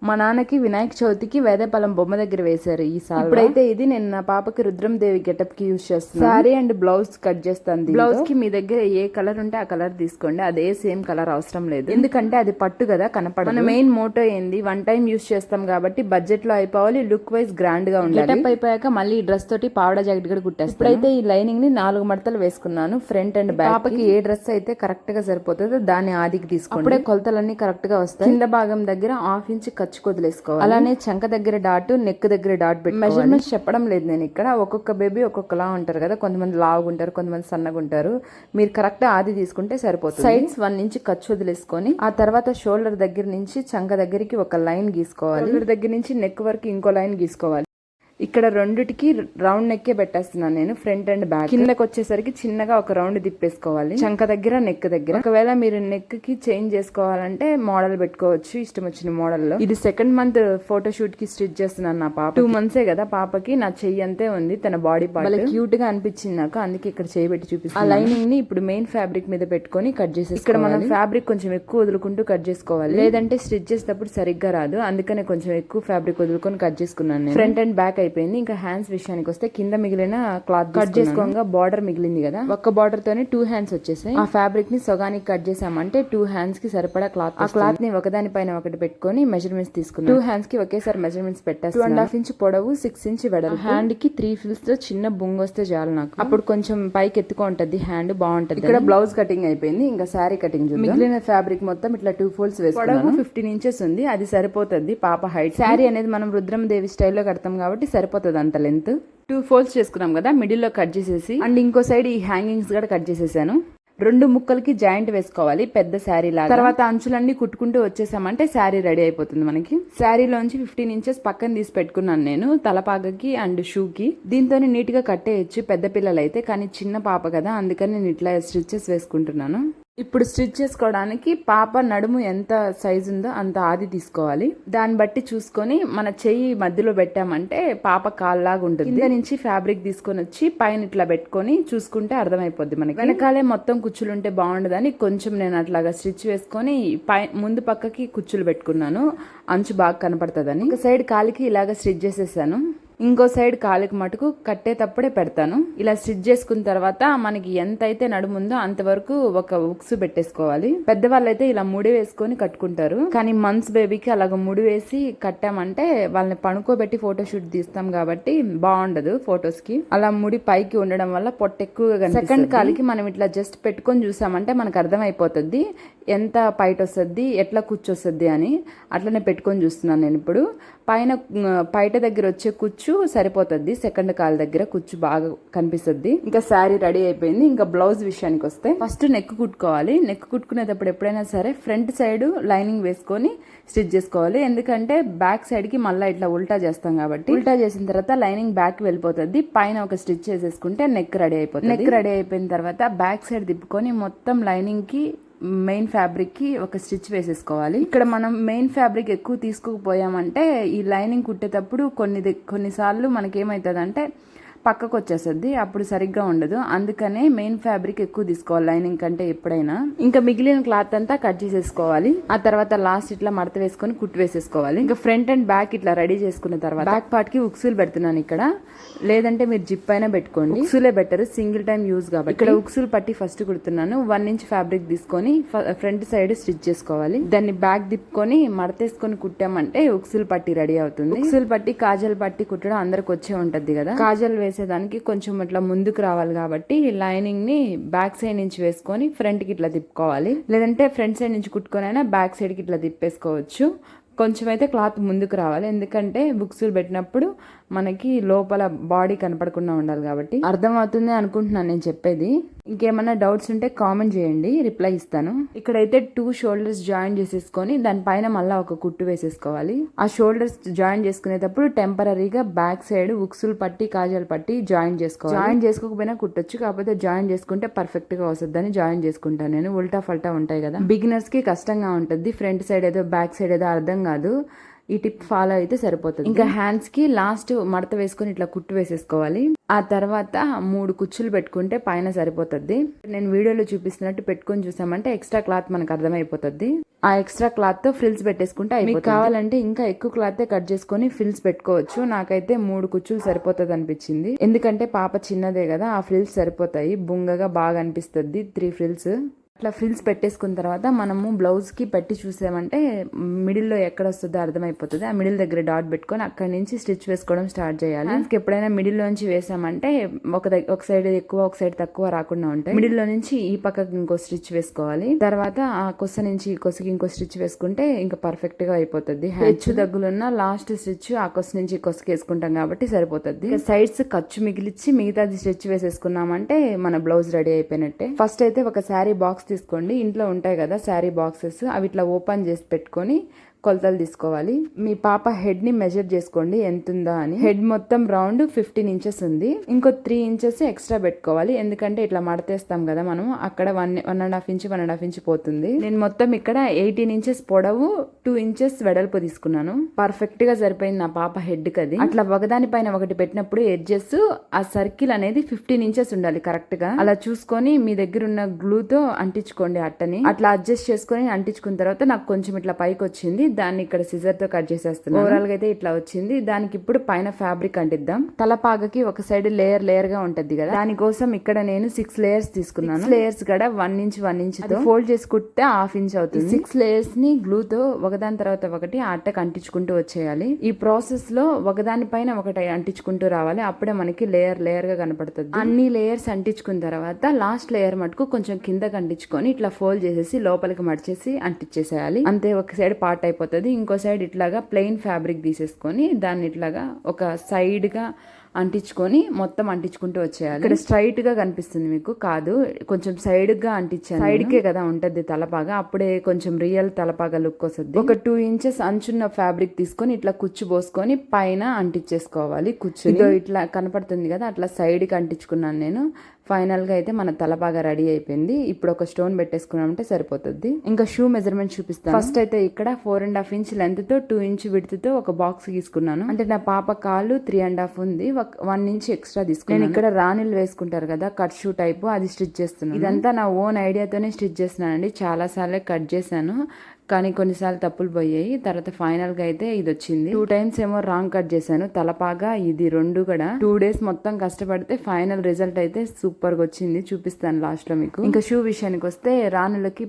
మా నాన్నకి వినాయక చవితికి వేదపాలెం బొమ్మ దగ్గర వేశారు ఈ సారి. ఇప్పుడైతే ఇది నేను నా పాపకి రుద్రం దేవి గెటప్ కి యూజ్ చేస్తాను. సారీ అండ్ బ్లౌజ్ కట్ చేస్తాను. బ్లౌజ్ కి మీ దగ్గర ఏ కలర్ ఉంటే ఆ కలర్ తీసుకోండి, అదే సేమ్ కలర్ అవసరం లేదు, ఎందుకంటే అది పట్టు కదా కనపడదు. మన మెయిన్ మోటో ఏంది, వన్ టైం యూజ్ చేస్తాం కాబట్టి బడ్జెట్ లో అయిపోవాలి, లుక్ వైజ్ గ్రాండ్ గా ఉండాలి. గెటప్ అయిపోయాక మళ్ళీ డ్రెస్ తోటి పావడా జాకెట్ కూడా కుట్టేస్తాను. ఇప్పుడైతే ఈ లైనింగ్ ని 4 మడతలు వేసుకున్నాను, ఫ్రంట్ అండ్ బ్యాక్. పాపకి ఏ డ్రెస్ అయితే కరెక్ట్ గా సరిపోతుందో దాన్ని ఆదికి తీసుకోండి. అప్పుడే కొలతలన్నీ కరెక్ట్ గా వస్తాయి. కింద భాగం దగ్గర 1/2 ఇంచ్ ఖర్చు వదిలేసుకోవాలి. అలానే చంక దగ్గర డాట్, నెక్ దగ్గర డాట్ పెట్టి మెజర్మెంట్స్ చెప్పడం లేదు నేను ఇక్కడ. ఒక్కొక్క బేబీ ఒక్కొక్కలా ఉంటారు కదా, కొంతమంది లావుగా ఉంటారు, కొంతమంది సన్నగా ఉంటారు. మీరు కరెక్ట్ ఆది తీసుకుంటే సరిపోతుంది. సైడ్స్ 1 ఇంచ్ ఖర్చు వదిలేసుకొని ఆ తర్వాత షోల్డర్ దగ్గర నుంచి చంక దగ్గరికి ఒక లైన్ గీసుకోవాలి. షోల్డర్ దగ్గర నుంచి నెక్ వరకు ఇంకో లైన్ గీసుకోవాలి. ఇక్కడ రెండిటికి రౌండ్ నెక్కే పెట్టేస్తున్నాను నేను, ఫ్రంట్ అండ్ బ్యాక్. కిందకి వచ్చేసరికి చిన్నగా ఒక రౌండ్ తిప్పేసుకోవాలి చంక దగ్గర, నెక్ దగ్గర. ఒకవేళ మీరు నెక్ కి చేంజ్ చేసుకోవాలంటే మోడల్ పెట్టుకోవచ్చు, ఇష్టం వచ్చిన మోడల్ లో. ఇది 2nd మంత్ ఫోటో షూట్ కి స్టిచ్ చేస్తున్నాను నా పాప. 2 months కదా పాపకి. నా చెయ్యి అంతే ఉంది, తన బాడీ పార్ట్ చాలా క్యూట్ గా అనిపించింది నాకు, అందుకే ఇక్కడ చేయి పెట్టి చూపిస్తాను. ఆ లైనింగ్ ని ఇప్పుడు మెయిన్ ఫ్యాబ్రిక్ మీద పెట్టుకొని కట్ చేసి, ఇక్కడ మనం ఫ్యాబ్రిక్ కొంచెం ఎక్కువ వదులుకుంటూ కట్ చేసుకోవాలి, లేదంటే స్టిచ్ చేసేటప్పుడు సరిగ్గా రాదు. అందుకనే కొంచెం ఎక్కువ ఫ్యాబ్రిక్ వదులుకొని కట్ చేసుకున్నాను. ఫ్రంట్ అండ్ బ్యాక్ అయిపోయింది. ఇంకా హ్యాండ్స్ విషయానికి వస్తే కింద మిగిలిన క్లాత్ కట్ చేసుకోగా బార్డర్ మిగిలింది కదా, ఒక్క బార్డర్ తోనే 2 hands వచ్చేసాయి. ఆ ఫ్యాబ్రిక్ ని సగానికి కట్ చేసామంటే 2 hands కి సరిపడా క్లాత్. ఆ క్లాత్ ని ఒకదాని పైన ఒకటి పెట్టుకొని మెజర్మెంట్స్ తీసుకున్నాం. 2 hands కి ఒకేసారి మెజర్మెంట్స్ పెట్టేస్తాను. 2.5 ఇంచ్ పొడవు, 6 ఇంచ్ వెడల్పు. హ్యాండ్ కి 3 fills తో చిన్న బొంగు వస్తే చాలు నాకు. అప్పుడు కొంచెం పైకి ఎత్తుకుంటది హ్యాండ్, బాగుంటది. ఇక్కడ బ్లౌజ్ కటింగ్ అయిపోయింది, ఇంకా శారీ కటింగ్. మిగిలిన ఫ్యాబ్రిక్ మొత్తం ఇట్లా 2 folds వేసుకున్నాను. పొడవు 15 inches ఉంది, అది సరిపోతుంది పాప హైట్. శారీ అనేది మనం రుద్రం దేవి స్టైల్లో కడతాం కాబట్టి సరిపోతుంది అంత లెంత్. 2 folds చేసుకున్నాం కదా, మిడిల్ లో కట్ చేసేసి అండ్ ఇంకో సైడ్ ఈ హ్యాంగింగ్స్ కూడా కట్ చేసేసాను. 2 ముక్కలకి జాయింట్ వేసుకోవాలి పెద్ద శారీ లాగా. తర్వాత అంచులన్నీ కుట్టుకుంటూ వచ్చేసామంటే శారీ రెడీ అయిపోతుంది మనకి. శారీలోంచి 15 inches పక్కన తీసి పెట్టుకున్నాను నేను తలపాగకి అండ్ షూకి. దీంతో నీట్ గా కట్టేయచ్చు పెద్ద పిల్లలు అయితే, కానీ చిన్న పాప కదా అందుకని నేను ఇట్లా స్టిచెస్ వేసుకుంటున్నాను. ఇప్పుడు స్టిచ్ చేసుకోవడానికి పాప నడుము ఎంత సైజ్ ఉందో అంత ఆది తీసుకోవాలి. దాన్ని బట్టి చూసుకొని మన చెయ్యి మధ్యలో పెట్టామంటే పాప కాల్లాగా ఉంటుంది. కింద నుంచి ఫ్యాబ్రిక్ తీసుకొని వచ్చి పైన ఇట్లా పెట్టుకొని చూసుకుంటే అర్థమైపోద్ది మనకి. వెనకాలే మొత్తం కుచ్చులు ఉంటే బాగుండదని కొంచెం నేను అట్లాగా స్టిచ్ వేసుకొని ముందు పక్కకి కుచ్చులు పెట్టుకున్నాను, అంచు బాగా కనపడుతుందని. ఒక సైడ్ కాలికి ఇలాగ స్టిచ్ చేసేసాను, ఇంకో సైడ్ కాలికి మటుకు కట్టేటప్పుడే పెడతాను. ఇలా స్టిచ్ చేసుకున్న తర్వాత మనకి ఎంత అయితే నడుముందో అంతవరకు ఒక ఉక్స్ పెట్టేసుకోవాలి. పెద్దవాళ్ళు అయితే ఇలా ముడి వేసుకొని కట్టుకుంటారు, కానీ మంత్స్ బేబీకి అలాగ ముడి వేసి కట్టామంటే వాళ్ళని పడుకోబెట్టి ఫోటో షూట్ తీస్తాం కాబట్టి బాగుండదు ఫొటోస్ కి. అలా ముడి పైకి ఉండడం వల్ల పొట్ట ఎక్కువగా కనిపిస్తుంది. సెకండ్ కాలికి మనం ఇట్లా జస్ట్ పెట్టుకొని చూసామంటే మనకు అర్థం అయిపోతుంది ఎంత పైట వస్తుంది, ఎట్లా కూర్చొస్తుంది అని. అట్లనే పెట్టుకొని చూస్తున్నాను నేను ఇప్పుడు. పైట దగ్గర వచ్చే కుచ్చు సరిపోతుంది, సెకండ్ కాల్ దగ్గర కుచ్చు బాగా కనిపిస్తుంది. ఇంకా శారీ రెడీ అయిపోయింది. ఇంకా బ్లౌజ్ విషయానికి వస్తే ఫస్ట్ నెక్ కుట్టుకోవాలి. నెక్ కుట్టుకునేటప్పుడు ఎప్పుడైనా సరే ఫ్రంట్ సైడ్ లైనింగ్ వేసుకొని స్టిచ్ చేసుకోవాలి, ఎందుకంటే బ్యాక్ సైడ్ కి మళ్ళీ ఇట్లా ఉల్టా చేస్తాం కాబట్టి. ఉల్టా చేసిన తర్వాత లైనింగ్ బ్యాక్ వెళ్ళిపోతుంది, పైన ఒక స్టిచ్ చేసేసుకుంటే నెక్ రెడీ అయిపోతుంది. నెక్ రెడీ అయిపోయిన తర్వాత బ్యాక్ సైడ్ తిప్పుకొని మొత్తం లైనింగ్ కి మెయిన్ ఫ్యాబ్రిక్ కి ఒక స్టిచ్ వేసేసుకోవాలి. ఇక్కడ మనం మెయిన్ ఫ్యాబ్రిక్ ఎక్కువ తీసుకోకపోయామంటే ఈ లైనింగ్ కుట్టేటప్పుడు కొన్నిసార్లు మనకేమవుతుంది అంటే పక్కకు వచ్చేస్తుంది, అప్పుడు సరిగ్గా ఉండదు. అందుకనే మెయిన్ ఫ్యాబ్రిక్ ఎక్కువ తీసుకోవాలి లైనింగ్ కంటే ఎప్పుడైనా. ఇంకా మిగిలిన క్లాత్ అంతా కట్ చేసేసుకోవాలి. ఆ తర్వాత లాస్ట్ ఇట్లా మడత వేసుకొని కుట్టు వేసేసుకోవాలి. ఇంకా ఫ్రంట్ అండ్ బ్యాక్ ఇట్లా రెడీ చేసుకున్న తర్వాత బ్యాక్ పార్ట్ కి ఉక్సులు పెడుతున్నాను ఇక్కడ, లేదంటే మీరు జిప్ అయినా పెట్టుకోండి. ఉక్సులే బెటర్, సింగిల్ టైం యూజ్ కాబట్టి. ఇక్కడ ఉక్సులు పట్టి ఫస్ట్ కుడుతున్నాను. 1 inch ఫ్యాబ్రిక్ తీసుకొని ఫ్రంట్ సైడ్ స్టిచ్ చేసుకోవాలి. దాన్ని బ్యాక్ తిప్పుకొని మడతేసుకొని కుట్టామంటే ఉక్సులు పట్టి రెడీ అవుతుంది. ఉక్సులు పట్టి కాజల్ పట్టి కుట్టడం అందరికి వచ్చే ఉంటది కదా. కాజల్ వేసేదానికి కొంచెం ఇట్లా ముందుకు రావాలి కాబట్టి లైనింగ్ ని బ్యాక్ సైడ్ నుంచి వేసుకొని ఫ్రంట్ కి ఇట్లా తిప్పుకోవాలి, లేదంటే ఫ్రంట్ సైడ్ నుంచి కుట్టుకొని బ్యాక్ సైడ్ కి ఇట్లా తిప్పేసుకోవచ్చు. కొంచెం అయితే క్లాత్ ముందుకు రావాలి, ఎందుకంటే బుక్స్లు పెట్టినప్పుడు మనకి లోపల బాడీ కనపడకుండా ఉండాలి కాబట్టి. అర్థమవుతుంది అనుకుంటున్నాను నేను చెప్పేది. ఇంకేమైనా డౌట్స్ ఉంటే కామెంట్ చేయండి, రిప్లై ఇస్తాను. ఇక్కడైతే 2 shoulders జాయిన్ చేసేసుకొని దానిపైన మళ్ళీ ఒక కుట్టు వేసేసుకోవాలి. ఆ షోల్డర్స్ జాయిన్ చేసుకునేటప్పుడు టెంపరీగా బ్యాక్ సైడ్ ఉక్సులు పట్టి కాజల్ పట్టి జాయిన్ చేసుకోవాలి. జాయిన్ చేసుకోకపోయినా కుట్టొచ్చు, కాకపోతే జాయిన్ చేసుకుంటే పర్ఫెక్ట్ గా వస్తుందని జాయిన్ చేసుకుంటాను నేను. ఉల్టా ఫల్టా ఉంటాయి కదా, బిగినర్స్ కి కష్టంగా ఉంటుంది. ఫ్రంట్ సైడ్ ఏదో బ్యాక్ సైడ్ ఏదో అర్థం కాదు. ఈ టిప్ ఫాలో అయితే సరిపోతుంది. ఇంకా హ్యాండ్స్ కి లాస్ట్ మడత వేసుకొని ఇట్లా కుట్టు వేసేసుకోవాలి. ఆ తర్వాత 3 కుచ్చులు పెట్టుకుంటే పైన సరిపోతుంది. నేను వీడియోలో చూపిస్తున్నట్టు పెట్టుకొని చూసామంటే ఎక్స్ట్రా క్లాత్ మనకు అర్థమైపోతుంది. ఆ ఎక్స్ట్రా క్లాత్ తో ఫ్రిల్స్ పెట్టేసుకుంటే మీకు కావాలంటే ఇంకా ఎక్కువ క్లాత్ కట్ చేసుకొని ఫ్రిల్స్ పెట్టుకోవచ్చు. నాకైతే 3 కుచ్చులు సరిపోతుంది అనిపించింది. ఎందుకంటే పాప చిన్నదే కదా, ఆ ఫ్రిల్స్ సరిపోతాయి. బుంగగా బాగా అనిపిస్తుంది 3 ఫ్రిల్స్. అట్లా ఫ్రిల్స్ పెట్టేసుకున్న తర్వాత మనము బ్లౌజ్ కి పెట్టి చూసామంటే మిడిల్ లో ఎక్కడ వస్తుందో అర్థమైపోతుంది. ఆ మిడిల్ దగ్గర డాట్ పెట్టుకొని అక్కడి నుంచి స్టిచ్ వేసుకోవడం స్టార్ట్ చేయాలి. ఎప్పుడైనా మిడిల్ లోంచి వేసామంటే ఒక సైడ్ ఎక్కువ ఒక సైడ్ తక్కువ రాకుండా ఉంటాయి. మిడిల్ లో నుంచి ఈ పక్కకి ఇంకో స్టిచ్ వేసుకోవాలి. తర్వాత ఆ కొస నుంచి ఈ కొసకి ఇంకో స్టిచ్ వేసుకుంటే ఇంకా పర్ఫెక్ట్ గా అయిపోతుంది. హెచ్చు దగ్గులున్న లాస్ట్ స్టిచ్ ఆ కొస నుంచి ఈ కొసకి వేసుకుంటాం కాబట్టి సరిపోతుంది. సైడ్స్ ఖర్చు మిగిలిచ్చి మిగతాది స్టిచ్ వేసేసుకున్నామంటే మన బ్లౌజ్ రెడీ అయిపోయినట్టే. ఫస్ట్ అయితే ఒక శారీ బాక్స్ తీసుకోండి. ఇంట్లో ఉంటాయి కదా శారీ బాక్సెస్, అవి ఇట్లా ఓపెన్ చేసి పెట్టుకొని కొలతలు తీసుకోవాలి. మీ పాప హెడ్ ని మెజర్ చేసుకోండి ఎంత ఉందా అని. హెడ్ మొత్తం రౌండ్ 15 ఇంచెస్ ఉంది. ఇంకో 3 ఇంచెస్ ఎక్స్ట్రా పెట్టుకోవాలి. ఎందుకంటే ఇట్లా మడతేస్తాం కదా మనం, అక్కడ 1.5 ఇంచ్ పోతుంది. నేను మొత్తం ఇక్కడ 18 ఇంచెస్ పొడవు 2 ఇంచెస్ వెడల్పు తీసుకున్నాను. పర్ఫెక్ట్ గా సరిపోయింది నా పాప హెడ్ కది. అట్లా ఒకదాని పైన ఒకటి పెట్టినప్పుడు ఎడ్జెస్ ఆ సర్కిల్ అనేది 15 ఇంచెస్ ఉండాలి కరెక్ట్ గా. అలా చూసుకొని మీ దగ్గర ఉన్న గ్లూతో అంటించుకోండి అట్టని. అట్లా అడ్జస్ట్ చేసుకొని అంటించుకున్న తర్వాత నాకు కొంచెం ఇట్లా పైకి వచ్చింది. దాన్ని ఇక్కడ సిజర్ తో కట్ చేసేస్తున్నాను. ఓవరాల్ గా అయితే ఇట్లా వచ్చింది. దానికి ఇప్పుడు పైన ఫ్యాబ్రిక్ అంటిద్దాం. తలపాగకి ఒక సైడ్ లేయర్ గా ఉంటది కదా, దానికోసం ఇక్కడ నేను 6 లేయర్స్ తీసుకున్నాను. 6 లేయర్స్ కూడా 1 ఇంచ్ తో ఫోల్డ్ చేసి కుట్టే 1/2 ఇంచ్ అవుతుంది. 6 లేయర్స్ ని గ్లూ తో ఒకదాని తర్వాత ఒకటి ఆ అట్టకు అంటించుకుంటూ వచ్చేయాలి. ఈ ప్రాసెస్ లో ఒకదాని పైన ఒకటి అంటించుకుంటూ రావాలి. అప్పుడే మనకి లేయర్ గా కనపడుతుంది. అన్ని లేయర్స్ అంటించుకున్న తర్వాత లాస్ట్ లేయర్ మటుకు కొంచెం కిందకి అంటించుకొని ఇట్లా ఫోల్డ్ చేసేసి లోపలికి మడిచేసి అంటించేసేయాలి. అంతే, ఒక సైడ్ పార్ట్ అయిపోతుంది. ఇంకో సైడ్ ఇట్లాగా ప్లెయిన్ ఫ్యాబ్రిక్ తీసేసుకొని దాన్ని ఇట్లాగా ఒక సైడ్ గా అంటించుకొని మొత్తం అంటించుకుంటూ వచ్చేయాలి. ఇక్కడ స్ట్రైట్ గా కనిపిస్తుంది మీకు, కాదు కొంచెం సైడ్ గా అంటించాను. సైడ్ కే కదా ఉంటది తలపాగా, అప్పుడే కొంచెం రియల్ తలపాగా లుక్ వస్తుంది. ఒక 2 ఇంచెస్ అంచున్న ఫ్యాబ్రిక్ తీసుకొని ఇట్లా కుచ్చు పోసుకొని పైన అంటించేసుకోవాలి. కుచ్చు ఇట్లా కనపడుతుంది కదా, అట్లా సైడ్ కి అంటించుకున్నాను నేను. ఫైనల్ గా అయితే మన తలపాగా రెడీ అయిపోయింది. ఇప్పుడు ఒక స్టోన్ పెట్టేసుకున్నామంటే సరిపోతుంది. ఇంకా షూ మెజర్మెంట్ చూపిస్తాను. ఫస్ట్ అయితే ఇక్కడ 4.5 ఇంచ్ లెంత్ తో 2 ఇంచ్ విడ్త్ తో ఒక బాక్స్ గీసుకున్నాను. అంటే నా పాప కాళ్ళు 3.5 ఉంది, 1 ఇంచ్ ఎక్స్ట్రా తీసుకున్నాను. నేను ఇక్కడ రాణిలు వేసుకుంటారు కదా కట్ షూ టైప్, అది స్టిచ్ చేస్తున్నాను. ఇదంతా నా ఓన్ ఐడియాతోనే స్టిచ్ చేస్తున్నానండి. చాలా సార్లే కట్ చేశాను కానీ కొన్నిసార్లు తప్పులు పోయాయి. తర్వాత ఫైనల్ గా అయితే ఇది వచ్చింది. 2 టైమ్స్ ఏమో రాంగ్ కట్ చేశాను. తలపాగా ఇది 2 కూడా 2 డేస్ మొత్తం కష్టపడితే ఫైనల్ రిజల్ట్ అయితే సూపర్ గా వచ్చింది. చూపిస్తాను లాస్ట్ లో మీకు. ఇంకా షూ విషయానికి వస్తే రాణులకి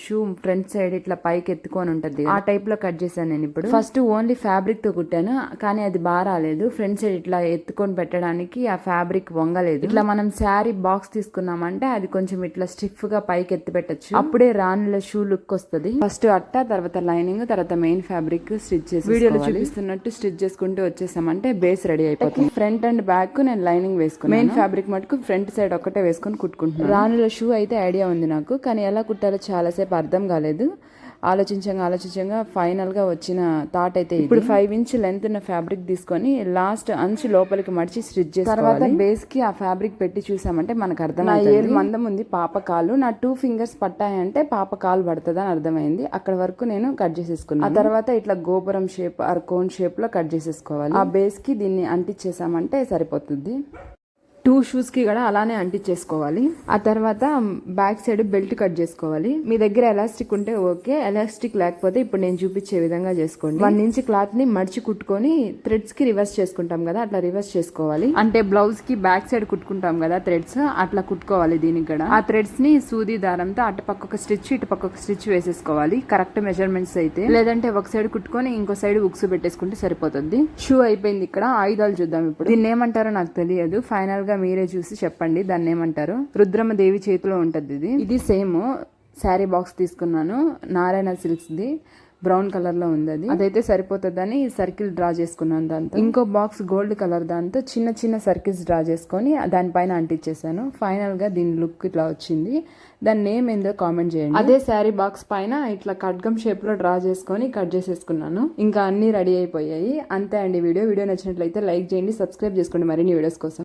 షూ ఫ్రంట్ సైడ్ ఇట్లా పైకి ఎత్తుకొని ఉంటది, ఆ టైప్ లో కట్ చేశాను నేను. ఇప్పుడు ఫస్ట్ ఓన్లీ ఫ్యాబ్రిక్ తో కుట్టాను కానీ అది బాగా రాలేదు. ఫ్రంట్ సైడ్ ఇట్లా ఎత్తుకొని పెట్టడానికి ఆ ఫ్యాబ్రిక్ వంగలేదు. ఇట్లా మనం శారీ బాక్స్ తీసుకున్నామంటే అది కొంచెం ఇట్లా స్టిఫ్ గా పైకి ఎత్తి పెట్టచ్చు, అప్పుడే రాణుల షూ లుక్ వస్తుంది. ఫస్ట్ అట్ట, తర్వాత లైనింగ్, తర్వాత మెయిన్ ఫ్యాబ్రిక్ స్టిచ్ చేసి వీడియోలో చూపిస్తున్నట్టు స్టిచ్ చేసుకుంటూ వచ్చేసామంటే బేస్ రెడీ అయిపోతుంది. ఫ్రంట్ అండ్ బ్యాక్ నేను లైనింగ్ వేసుకున్నాను. మెయిన్ ఫ్యాబ్రిక్ మటుకు ఫ్రంట్ సైడ్ ఒక్కటే వేసుకొని కుట్టుకుంటున్నాను. రాణుల షూ అయితే ఐడియా ఉంది నాకు, కానీ ఎలా కుట్టాలో చాలాసేపు అర్థం కాలేదు. ఆలోచించంగా ఫైనల్ గా వచ్చిన థాట్ అయితే ఇప్పుడు 5 ఇంచ్ లెంత్ ఉన్న ఫ్యాబ్రిక్ తీసుకొని లాస్ట్ అంచు లోపలికి మడిచి స్టిచ్ చేసి తర్వాత బేస్ కి ఆ ఫ్యాబ్రిక్ పెట్టి చూసామంటే మనకు అర్థం. నా 7 మందం ఉంది పాప కాలు, నా 2 ఫింగర్స్ పట్టాయంటే పాప కాలు పడుతుంది అని అర్థమైంది. అక్కడ వరకు నేను కట్ చేసేసుకున్నాను. ఆ తర్వాత ఇట్లా గోపురం షేప్ ఆర్ కోన్ షేప్ లో కట్ చేసేసుకోవాలి. ఆ బేస్ కి దీన్ని అంటించేసామంటే సరిపోతుంది. 2 షూస్ కి కూడా అలానే అంటించేసుకోవాలి. ఆ తర్వాత బ్యాక్ సైడ్ బెల్ట్ కట్ చేసుకోవాలి. మీ దగ్గర ఎలాస్టిక్ ఉంటే ఓకే, ఎలాస్టిక్ లేకపోతే ఇప్పుడు నేను చూపించే విధంగా చేసుకోండి. 1 ఇంచ్ క్లాత్ ని మడిచి కుట్టుకొని థ్రెడ్స్ కి రివర్స్ చేసుకుంటాం కదా, అట్లా రివర్స్ చేసుకోవాలి. అంటే బ్లౌజ్ కి బ్యాక్ సైడ్ కుట్టుకుంటాం కదా థ్రెడ్స్, అట్లా కుట్టుకోవాలి. దీనికి కూడా ఆ థ్రెడ్స్ ని సూది దారంతో అటు పక్క ఒక స్టిచ్ ఇటు పక్క ఒక స్టిచ్ వేసేసుకోవాలి కరెక్ట్ మెజర్మెంట్స్ అయితే. లేదంటే ఒక సైడ్ కుట్టుకొని ఇంకో సైడ్ ఉక్స్ పెట్టేసుకుంటే సరిపోతుంది. షూ అయిపోయింది. ఇక్కడ ఆయుధాలు చూద్దాం. ఇప్పుడు దీన్ని ఏమంటారో నాకు తెలియదు, ఫైనల్ గా మీరే చూసి చెప్పండి దాన్ని ఏమంటారు. రుద్రమ దేవి చేతిలో ఉంటది ఇది సేమ్ శారీ బాక్స్ తీసుకున్నాను, Narayana silks the, brown colour లో ఉంది. అదైతే సరిపోతుందని సర్కిల్ డ్రా చేసుకున్నాను. దాంతో ఇంకో బాక్స్ గోల్డ్ కలర్, దాంతో చిన్న చిన్న సర్కిల్స్ డ్రా చేసుకొని దానిపైన అంటించేసాను. ఫైనల్ గా దీని లుక్ ఇట్లా వచ్చింది. దాని నేమ్ ఏందో కామెంట్ చేయండి. అదే శారీ బాక్స్ పైన ఇట్లా ఖడ్గం షేప్ లో డ్రా చేసుకొని కట్ చేసేసుకున్నాను. ఇంకా అన్ని రెడీ అయిపోయాయి. అంతే అండి వీడియో నచ్చినట్లయితే లైక్ చేయండి, సబ్స్క్రైబ్ చేసుకోండి మరిన్ని వీడియోస్ కోసం.